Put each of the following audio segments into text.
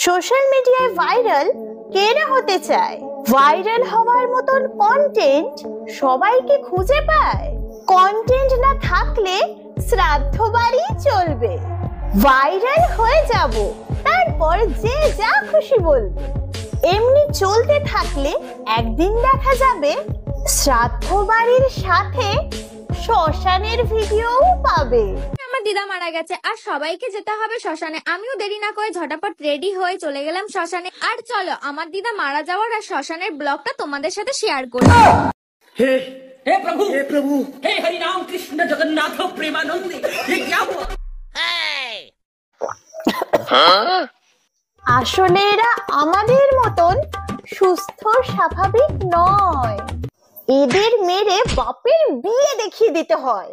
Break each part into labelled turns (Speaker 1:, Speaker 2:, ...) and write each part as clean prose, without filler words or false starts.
Speaker 1: Social মিডিয়ায় viral কে না হতে চায়? ভাইরাল হওয়ার মতন কন্টেন্ট সবাইকে খুঁজে পায়। কন্টেন্ট না থাকলে শ্রাদ্ধ বাড়ি চলবে। ভাইরাল হয়ে যাব, তারপর যে যা খুশি বলবে। এমনি চলতে থাকলে একদিন দেখা যাবে শ্রাদ্ধ বাড়ির সাথে শ্মশানের ভিডিওও পাবে।
Speaker 2: আমার দিদা মারা গেছে আর সবাইকে যেতে হবে শ্মশানে। আমিও দেরি না করে ঝটাপট রেডি হয়ে চলে গেলাম শ্মশানে। আর চলো আমার দিদা মারা যাওয়ার আর শ্মশানের ব্লগটা তোমাদের সাথে শেয়ার করি।
Speaker 3: हे प्रभु, हे प्रभु, हे हरि राम कृष्ण जगन्नाथ प्रेमानंद, ये क्या हुआ?
Speaker 1: আসলে এরা আমাদের মতন সুস্থ স্বাভাবিক নয়। এদের মেরে বাপের বিয়ে দেখিয়ে দিতে হয়।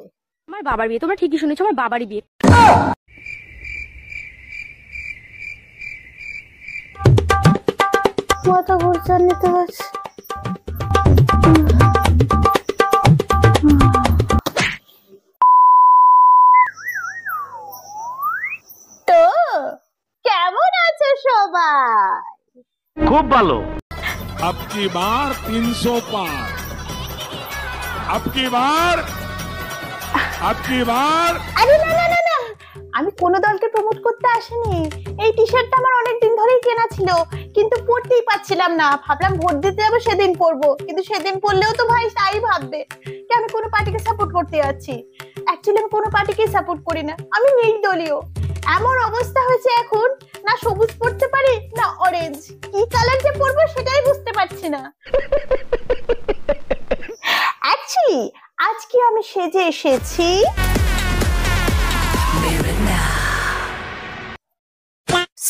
Speaker 2: আমার বাবার বিয়ে, তোমরা ঠিকই শুনেছো, আমার বাবারই বিয়ে।
Speaker 1: মাথা ঘুরছে, নিতে পারছি। তো কেমন আছো সবাই?
Speaker 4: খুব ভালো।
Speaker 5: अब की बार 300 पार। अब की बार
Speaker 1: আরে না না না না, আমি কোন দলকে প্রমোট করতে আসিনি। এই টি শার্টটা আমার অনেকদিন ধরেই কেনা ছিল, কিন্তু পরতেই পাচ্ছিলাম না। ভাবলাম ভোট দিতে যাবো সেদিন পরবো, কিন্তু সেদিন পরলেও তো ভাই তাই ভাববে যে আমি কোনো পার্টিকে সাপোর্ট করতে যাচ্ছি। অ্যাকচুয়ালি আমি কোনো পার্টিকেই সাপোর্ট করি না, আমি নির্দলীয়। এমন অবস্থা হয়েছে এখন, না সবুজ পরতে পারি না অরেঞ্জ, কি কালার যে পরবো সেটাই বুঝতে পারছি না। অ্যাকচুয়ালি আজকে আমি সেজে এসেছি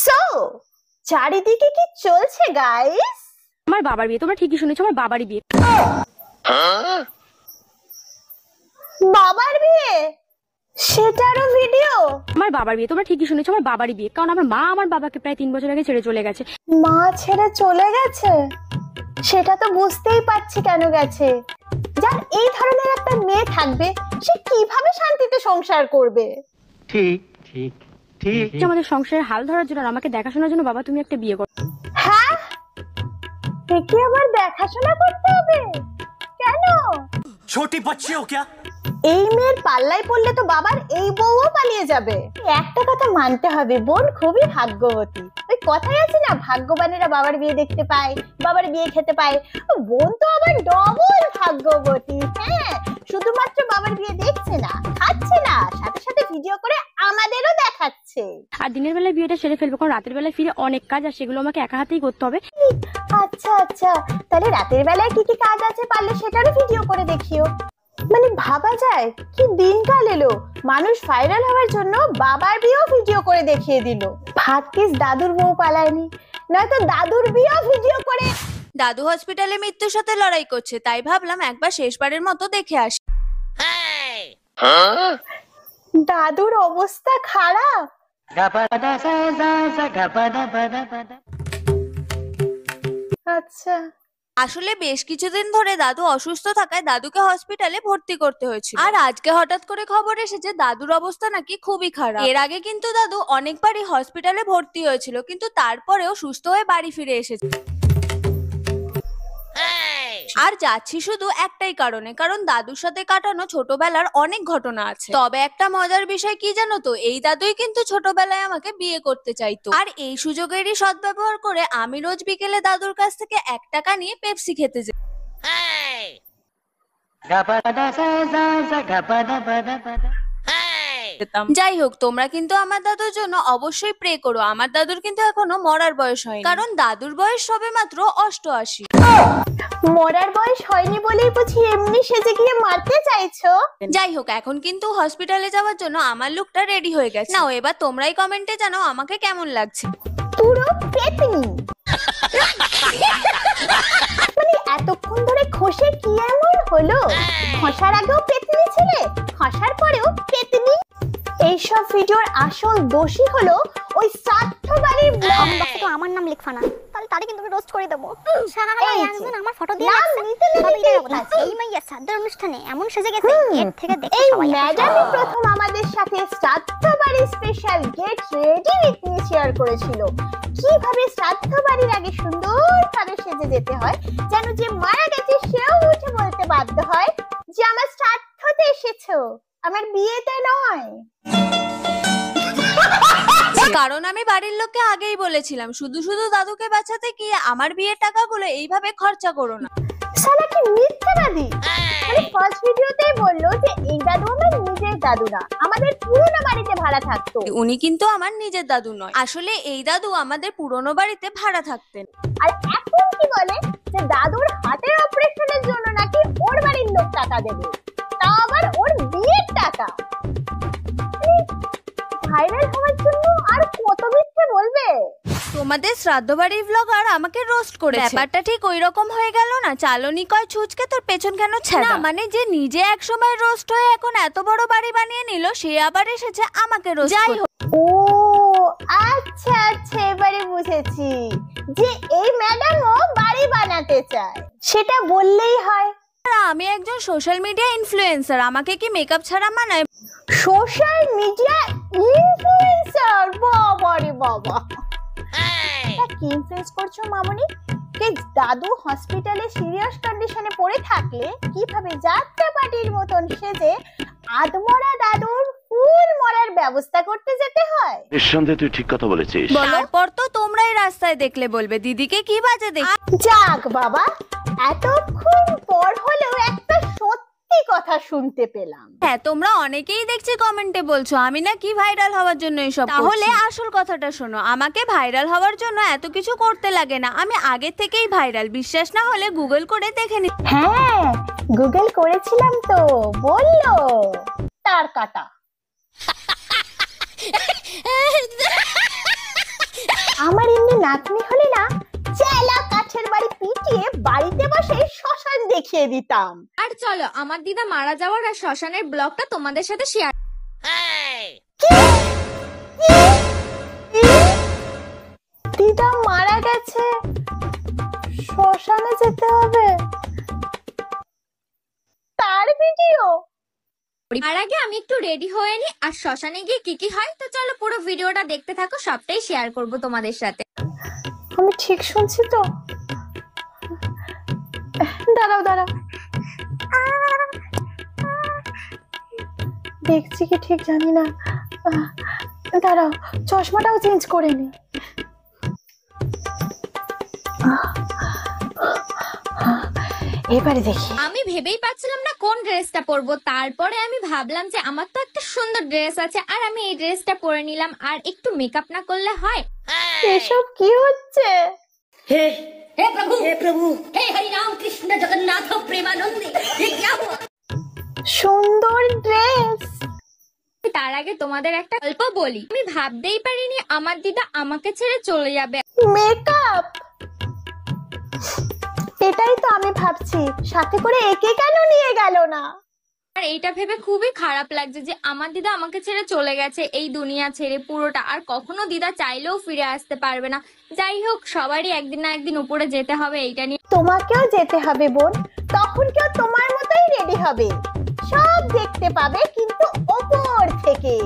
Speaker 1: সো চারিদিকে কি চলছে গাইস?
Speaker 2: আমার বাবার বিয়ে, তোমরা ঠিকই শুনেছো, আমার বাবারই বিয়ে।
Speaker 1: বাবার বিয়ে? সেটারও ভিডিও?
Speaker 2: আমার বাবার বিয়ে, তোমরা ঠিকই শুনেছো, আমার বাবারই বিয়ে। কারণ আমার মা আমার বাবাকে প্রায় 3 বছর আগে ছেড়ে চলে গেছে।
Speaker 1: মা ছেড়ে চলে গেছে? সেটা তো বুঝতেই পারছি কেন গেছে। যার এই ধরনের একটা মেয়ে থাকবে, সে কিভাবে শান্তিতে সংসার করবে?
Speaker 4: ঠিক ঠিক ঠিক।
Speaker 2: আমাদের সংসারের হাল ধরার জন্য আর আমাকে দেখাশোনার জন্য বাবা তুমি একটা বিয়ে করো।
Speaker 1: হ্যাঁ, একে আবার দেখাশোনা করতে হবে কেন?
Speaker 3: छोटी बच्ची हो क्या?
Speaker 1: এই মেয়ের পাল্লায় পড়লে তো বাবার এই বউও পালিয়ে যাবে। একটা কথা মানতে হবে, বোন খুবই ভাগ্যবতী। ওই কথাই আছে না, ভাগ্যবানেরা বাবার বিয়ে দেখতে পায়, বাবার বিয়ে খেতে পায়। বোন তো আবার ডবল ভাগ্যবতী। হ্যাঁ, শুধুমাত্র বাবার বিয়ে দেখছে না, খাচ্ছে না, সাথে সাথে ভিডিও করে আমাদেরও দেখাচ্ছে।
Speaker 2: আর দিনের বেলায় বিয়েটা সেরে ফেলবো, কারণ রাতের বেলায় ফিরে অনেক কাজ আর সেগুলো আমাকে একা হাতেই করতে হবে।
Speaker 1: আচ্ছা আচ্ছা, তাহলে রাতের বেলায় কি কি কাজ আছে পারলে সেটারও ভিডিও করে দেখিও। মানে ভাবা যায় কি দিনকাল এলো, মানুষ ভাইরাল হওয়ার জন্য বাবার বিয়েও ভিডিও করে দেখিয়ে দিল। ভাগ্যিস দাদুর বউ পালায়নি, নয়তো দাদুর বিয়েও ভিডিও করে।
Speaker 6: দাদু হসপিটালে মৃত্যুর সাথে লড়াই করছে, তাই ভাবলাম একবার শেষবারের মতো দেখে আসি।
Speaker 1: দাদুর অবস্থা খারাপ। আচ্ছা,
Speaker 6: আসলে বেশ কিছুদিন ধরে দাদু অসুস্থ থাকায় দাদুকে হসপিটালে ভর্তি করতে হয়েছিল। আর আজকে হঠাৎ করে খবর এসেছে দাদুর অবস্থা নাকি খুবই খারাপ। এর আগে কিন্তু দাদু অনেকবারই হসপিটালে ভর্তি হয়েছিল, কিন্তু তারপরেও সুস্থ হয়ে বাড়ি ফিরে এসেছে। আর যাচ্ছি শুধু একটাই কারণে, কারণ দাদুর সাথে কাটানো ছোটবেলার অনেক ঘটনা আছে। তবে একটা মজার বিষয় কি জানো তো, এই দাদুই কিন্তু ছোটবেলায় আমাকে বিয়ে করতে চাইতো। আর এই সুযোগেরই সদ্ব্যবহার করে আমি রোজ বিকেলে দাদুর কাছ থেকে 1 টাকা নিয়ে পেপসি খেতে যাই। যাই হোক, তোমরা কিন্তু আমার দাদুর জন্য অবশ্যই প্রে করো। আমার দাদুর কিন্তু এখনো মরার বয়স হয়নি, কারণ দাদুর বয়স সবে মাত্র 88।
Speaker 1: মরার বয়স হয়নি বলেই বুঝি এমনি সেজে গিয়ে মারতে চাইছো?
Speaker 6: যাই হোক, এখন কিন্তু হসপিটালে যাওয়ার জন্য আমার লুকটা রেডি হয়ে গেছে। নাও এবার তোমরাই কমেন্টে জানাও আমাকে কেমন লাগছে।
Speaker 1: পুরো পেতনি। মানে এতক্ষণ ধরে খসে কি এমন হলো? খসার আগেও পেতনি ছিলে, খসার পরেও পেতনি। এইসব ভিডিওর আসল দোষী হলো ওই শ্রাদ্ধ বাড়ির ব্লগ।
Speaker 7: তো আমার নাম লিখবা না, তাহলে তারে কিন্তু রোস্ট করে দেবো। আমার ফটো দিয়ে
Speaker 1: নাম নিতে
Speaker 7: এই মাইয়া শ্রাদ্ধের অনুষ্ঠানে এমন সেজে গেছে, এর থেকে দেখে
Speaker 1: এই
Speaker 7: সবাই
Speaker 1: ম্যাডামই প্রথম আমাদের সাথে শ্রাদ্ধ বাড়ির special get ready with me share করেছিল। কিভাবে শ্রাদ্ধ বাড়ির আগে সুন্দর ভাবে সেজে যেতে হয়, যেন যে মারা গেছে সেও উঠে বলতে বাধ্য হয় যে আমার শ্রাদ্ধতে এসেছো, আমার বিয়েতে নয়।
Speaker 6: কারণ আমি বাড়ির লোককে আগেই বলেছিলাম শুধু শুধু দাদুকে বাঁচাতে গিয়ে আমার বিয়ের টাকাগুলো এইভাবে খরচা করো না।
Speaker 1: শালা কি মিথ্যাবাদী! মানে ফার্স্ট ভিডিওতেই বললো যে এই দাদু আমার নিজের দাদু না, আমাদের পুরনো বাড়িতে ভাড়া থাকতো।
Speaker 6: উনি কিন্তু আমার নিজের দাদু নয়, আসলে এই দাদু আমাদের পুরনো বাড়িতে ভাড়া থাকতেন।
Speaker 1: আর এখন কি বলে যে দাদুর হাতের অপারেশনের জন্য নাকি ওর বাড়ির লোক টাকা দেবে, তা আবার ওর বিয়ের টাকা। ভাইরাল হওয়ার জন্য আর কত মিথ্যে বলবে?
Speaker 6: তোমাদের শ্রাদ্ধ বাড়ির ব্লগার আমাকে রোস্ট করেছে, ব্যাপারটা ঠিক ওই রকম হয়ে গেল না, চালনি কয় ছুঁচকে তোর পেছন কেন ছেঁড়া। মানে যে নিজে এক সময় রোস্ট হয়ে এখন এত বড় বাড়ি বানিয়ে নিল, সে আবার এসেছে আমাকে রোস্ট। যাই হোক,
Speaker 1: ও আচ্ছা আচ্ছা, এবারে বুঝেছি যে এই ম্যাডামও বাড়ি বানাতে চায়, সেটা বললেই হয়।
Speaker 6: আমি একজন সোশ্যাল মিডিয়া ইনফ্লুয়েন্সার, আমাকে কি মেকআপ ছাড়া মানায়?
Speaker 1: Social media influencer? বাবা রে বাবা, কি ইনফ্লুয়েন্স করছো মামনি? কে দাদু হসপিটালে সিরিয়াস কন্ডিশনে পড়ে থাকলে কিভাবে যাত্রা পার্টির মতন সেজে আধমরা দাদুর ফুল মরার ব্যবস্থা করতে যেতে হয়?
Speaker 4: নিঃসন্দেহে তুই ঠিক কথা বলেছিস।
Speaker 6: তারপর তো তোমরাই রাস্তায় দেখলে বলবে দিদিকে কি বাজে দেখ।
Speaker 1: যাক বাবা, এতক্ষণ পর হলেও একটা সত্যি কথা শুনতে পেলাম।
Speaker 6: হ্যাঁ, তোমরা অনেকেই দেখছি কমেন্টে বলছো আমি নাকি ভাইরাল হওয়ার জন্য এসব করছি। তাহলে আসল কথাটা শোনো, আমাকে ভাইরাল হওয়ার জন্য এত কিছু করতে লাগে না, আমি আগে থেকেই ভাইরাল। বিশ্বাস না হলে গুগল করে দেখে নি।
Speaker 1: হ্যাঁ, গুগল করেছিলাম তো, বললো তার কাটা। আমার এমনি নাতনি হলে না, চেলা কাঠের বাড়ি পিটিয়ে বাড়িতে বসে শ্মশান দেখিয়ে দিতাম।
Speaker 2: আর চলো আমার দিদা মারা যাওয়ার আর শ্মশানের ব্লগটা তোমাদের সাথে শেয়ার।
Speaker 1: দিদা মারা গেছে, শ্মশানে যেতে হবে, তার ভিডিও?
Speaker 2: আর আগে আমি একটু রেডি হয়ে নি, আর শ্মশানে গিয়ে কি কি হয় তো চলো পুরো ভিডিওটা দেখতে থাকো, সবটাই শেয়ার করব তোমাদের সাথে।
Speaker 1: আমি ঠিক শুনছি তো? দাঁড়াও দাঁড়াও, দেখছি কি ঠিক জানি না। দাঁড়াও, চশমাটাও চেঞ্জ করে নি। এবারে দেখি।
Speaker 2: আমি ভেবেই পাচ্ছিলাম না কোন ড্রেসটা পরবো, তারপরে আমি ভাবলাম যে আমার তো একটা সুন্দর ড্রেস আছে, আর আমি এই ড্রেসটা পরে নিলাম। আর একটু মেকআপ না করলে হয়?
Speaker 1: এসব কি হচ্ছে?
Speaker 3: हे प्रभु हे हरि राम कृष्ण जगन्नाथ प्रेमानंद, ये क्या हुआ?
Speaker 1: সুন্দর ড্রেস।
Speaker 2: তার আগে তোমাদের একটা গল্প বলি। আমি ভাবতেই পারিনি আমার দিদা আমাকে ছেড়ে চলে যাবে।
Speaker 1: মেকআপ, এটাই তো আমি ভাবছি, সাথে করে একে কেন নিয়ে গেল না?
Speaker 2: আর এইটা ভেবে খুবই খারাপ লাগছে যে আমার দিদা আমাকে ছেড়ে চলে গেছে এই দুনিয়া ছেড়ে পুরোটা, আর কখনো দিদা চাইলেও ফিরে আসতে পারবে না। যাই হোক, সবারই একদিন না একদিন উপরে যেতে হবে, এইটা নিয়ে।
Speaker 1: তোমাকেও যেতে হবে বোন, তখন কেউ তোমার মতোই রেডি হবে, সব দেখতে পাবে কিন্তু ওপর থেকে,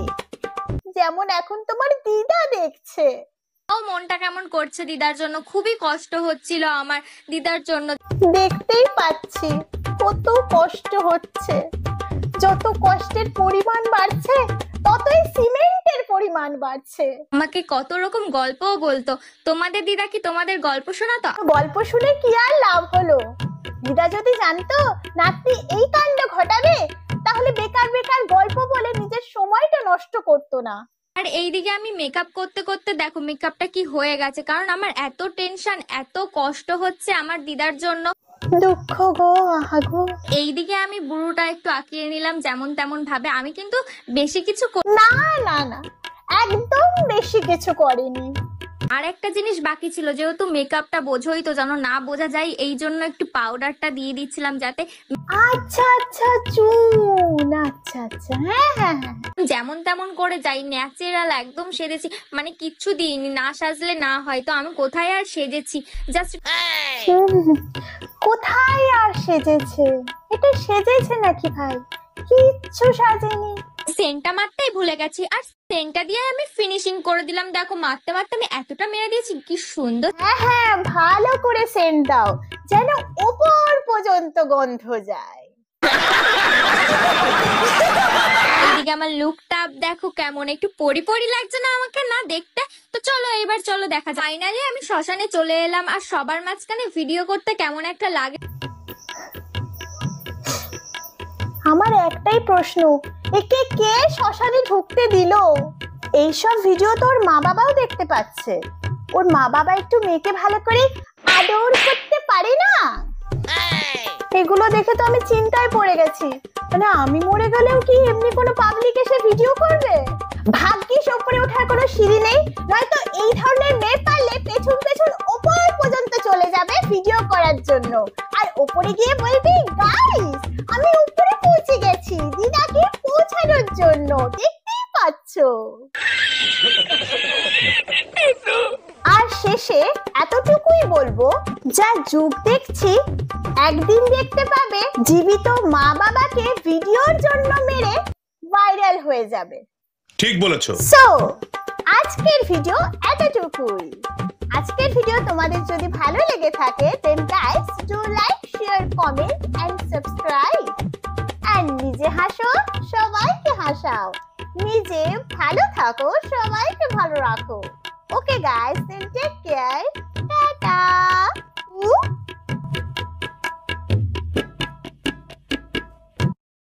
Speaker 1: যেমন এখন তোমার দিদা দেখছে।
Speaker 2: ও মনটা কেমন করছে দিদার জন্য, খুবই কষ্ট হচ্ছিল আমার দিদার জন্য।
Speaker 1: দেখতেই পাচ্ছি কত কষ্ট হচ্ছে, যত কষ্টের পরিমাণ বাড়ছে ততই সিমেন্টের পরিমাণ বাড়ছে।
Speaker 2: আমাকে কত রকম গল্পও বলতো। তোমাদের দিদা কি তোমাদের গল্প শোনাতো?
Speaker 1: গল্প শুনে কি আর লাভ হলো? দিদা যদি জানতো নাতনি এই কাণ্ড ঘটাবে, তাহলে বেকার বেকার গল্প বলে নিজের সময়টা নষ্ট করতো না।
Speaker 2: আর এইদিকে আমি মেকআপ করতে করতে দেখো মেকআপটা কি হয়ে গেছে, কারণ আমার এত টেনশন, এত কষ্ট হচ্ছে আমার দিদার জন্য।
Speaker 1: দুঃখ গো, আহা গো।
Speaker 2: এইদিকে আমি বুড়োটা একটু আঁকিয়ে নিলাম যেমন তেমন ভাবে, আমি কিন্তু বেশি কিছু
Speaker 1: না না না, একদম বেশি কিছু করেনি।
Speaker 2: আর একটা জিনিস বাকি ছিল, যেহেতু মেকআপটা বোঝোই তো, যেন না বোঝা যায় এই জন্য একটু পাউডারটা দিয়ে দিচ্ছিলাম যাতে।
Speaker 1: আচ্ছা আচ্ছা, চুন, আচ্ছা আচ্ছা, হ্যাঁ হ্যাঁ হ্যাঁ,
Speaker 2: যেমন তেমন করে যাই, ন্যাচারাল একদম সেজেছি, মানে কিচ্ছু দিইনি, না সাজলে না হয়। তো আমি কোথায় আর সেজেছি, জাস্ট
Speaker 1: কোথায় আর সেজেছে? এটা সেজেছে নাকি ভাই? কিচ্ছু সাজেনি।
Speaker 2: সেন্টটা মারতেই ভুলে গেছি, আর সেন্টটা দিয়ে আমি ফিনিশিং করে দিলাম। দেখো মারতে মারতে আমি এতটা মেরে দিয়েছি, কি সুন্দর।
Speaker 1: হ্যাঁ হ্যাঁ, ভালো করে সেন্ট দাও যেন উপর পর্যন্ত গন্ধ যায়।
Speaker 2: এদিকে আমার লুকটা দেখো কেমন, একটু পরি পরি লাগছে না আমাকে না দেখতে? তো চলো এবার চলো দেখা যায়। ফাইনালি আমি শ্মশানে চলে এলাম, আর সবার মাঝখানে ভিডিও করতে কেমন একটা লাগে।
Speaker 1: আমার একটাই প্রশ্ন, একে কে শ্মশানে ঢুকতে দিল? এইসব ভিডিও তো ওর মা বাবাও দেখতে পাচ্ছে, ওর মা বাবা একটু মেয়েকে ভালো করে আদর করতে পারে না? এগুলো দেখে তো আমি চিন্তায় পড়ে গেছি, মানে আমি মরে গেলেও কি এমনি কোনো পাবলিক এসে ভিডিও করবে? ভাগ্যিস ওপরে ওঠার কোনো সিঁড়ি নেই, নয়তো এই ধরনের মেয়ে পারলে পেছন পেছন ওপর পর্যন্ত চলে যাবে ভিডিও করার জন্য, আর ওপরে গিয়ে বলবি গাইস আমি উপরে পৌঁছে গেছি দিদাকে পৌঁছানোর জন্য, দেখতেই পাচ্ছো। আর শেষে এতটুকুই বলবো, যা যুগ দেখছি একদিন দেখতে পাবে জীবিত মা বাবাকে ভিডিওর জন্য মেরে ভাইরাল হয়ে যাবে।
Speaker 8: ঠিক বলেছো।
Speaker 1: সো আজকের ভিডিও এতটুকুই। আজকের ভিডিও তোমাদের যদি ভালো লেগে থাকে then guys do like share comment and subscribe, আর নিজে হাসো সবাইকে হাসাও, নিজে ভালো থাকো সবাইকে ভালো রাখো। Okay guys, then take care.